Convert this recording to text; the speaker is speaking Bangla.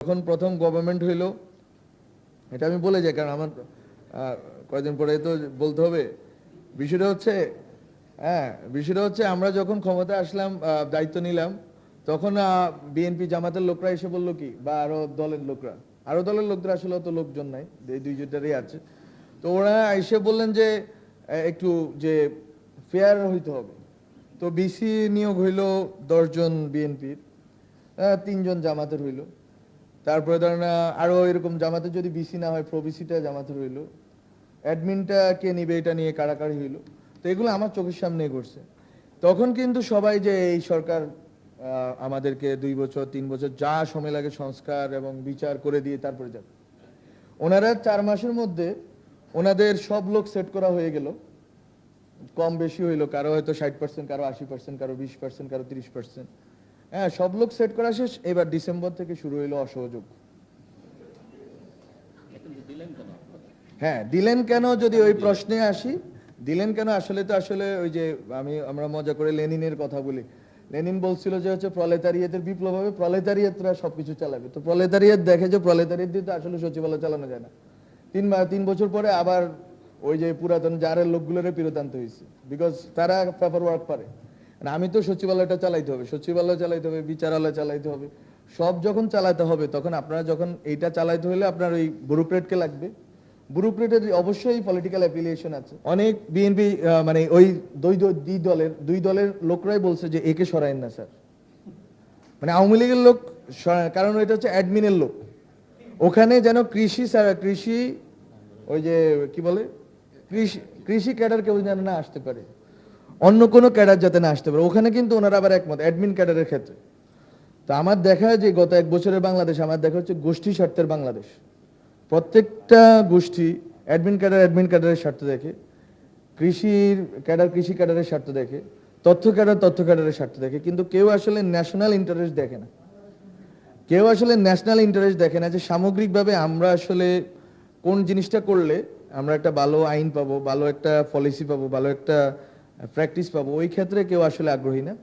যখন প্রথম গভর্নমেন্ট হইল, এটা আমি বলে যাই কারণ আমার কয়েকদিন পরে তো বলতে হবে। বিষয়টা হচ্ছে বিষয়টা হচ্ছে আমরা যখন ক্ষমতা আসলাম, দায়িত্ব নিলাম, তখন বিএনপি জামাতের লোকরা এসে বললো কি, বা আরো দলের লোকদের আসলে অত লোকজন নাই, এই দুই জোটারই আছে। তো ওরা এসে বললেন যে একটু যে ফেয়ার হইতে হবে। তো বিসি নিয়োগ হইল 10 জন বিএনপির, 3 জন জামাতের হইল। তারপরে ধরেন আরো এরকম জামাতের যদি বিসি না হয়, প্রবিসিটা জামাতের হইলো, অ্যাডমিনটা কে নিবে এটা নিয়ে কাড়াকাড়ি হইলো। তো এগুলো আমার চোখের সামনে ঘটছে। তখন কিন্তু সবাই যে এই সরকার আমাদেরকে 2 বছর 3 বছর যা সময় লাগে সংস্কার এবং বিচার করে দিয়ে তারপরে যাবে, ওনারা 4 মাসের মধ্যে ওনাদের সব লোক সেট করা হয়ে গেল। কম বেশি হইলো, কারো হয়তো 60%, কারো 80%, কারো 20%, কারো 30%। সব লোক সেট করা শেষ। এবার ডিসেম্বর থেকে শুরু হইলো অসহযোগ। দিলেন কেন, যদি ওই প্রশ্নে আসি, দিলেন কেন আসলে তো আসলে ওই যে আমরা মজা করে লেনিনের কথা বলি। লেনিন বলছিল যে হচ্ছে প্রলেতারিয়েতের বিপ্লব হবে, প্রলেতারিয়েতরা সবকিছু চালাবে। তো প্রলেতারিয়েত দেখে যে প্রলেতারিয়েত দিয়ে তো আসলে সচিবালয় চালানো যায় না। 3 বছর পরে আবার ওই যে পুরাতন জারের লোকগুলোরে ফেরত আনতে হয়েছে, বিকজ তারা পেপার ওয়ার্ক পারে। আমি তো সচিবালয়টা চালাইতে হবে, সচিবালয় চালাইতে হবে, বিচারালয় চালাইতে হবে। সব যখন চালাতে হবে, তখন আপনারা যখন এইটা চালাইতে হলে আপনার ওই ব্যুরোক্রেটকে লাগবে। ব্যুরোক্রেটের অবশ্যই পলিটিক্যাল অ্যাফিলিয়েশন আছে। অনেক বিএনপি মানে ওই দুই দলের লোকরাই বলছে যে একে সরায়েন না স্যার, মানে আওয়ামী লীগের লোক, কারণ এটা হচ্ছে অ্যাডমিনের লোক। ওখানে যেন কৃষি ওই যে কি বলে কৃষি ক্যাডার কেউ যেন না আসতে পারে, অন্য কোনো ক্যাডার যাতে না আসতে পারে। ওখানে কিন্তু ওনারা আবার একমত অ্যাডমিন ক্যাডারের ক্ষেত্রে। তো আমার দেখা যে গত 1 বছরের বাংলাদেশ, আমার দেখা হচ্ছে গোষ্ঠী স্বার্থের বাংলাদেশ। প্রত্যেকটা গোষ্ঠী অ্যাডমিন ক্যাডারের স্বার্থ দেখে, কৃষি ক্যাডারের স্বার্থ দেখে, তথ্য ক্যাডারের স্বার্থ দেখে। কিন্তু কেউ আসলে ন্যাশনাল ইন্টারেস্ট দেখে না। দেখে না যে সামগ্রিকভাবে আমরা আসলে কোন জিনিসটা করলে আমরা একটা ভালো আইন পাবো, ভালো একটা পলিসি পাবো, ভালো একটা প্র্যাকটিস পাবো। ওই ক্ষেত্রে কেউ আসলে আগ্রহী না।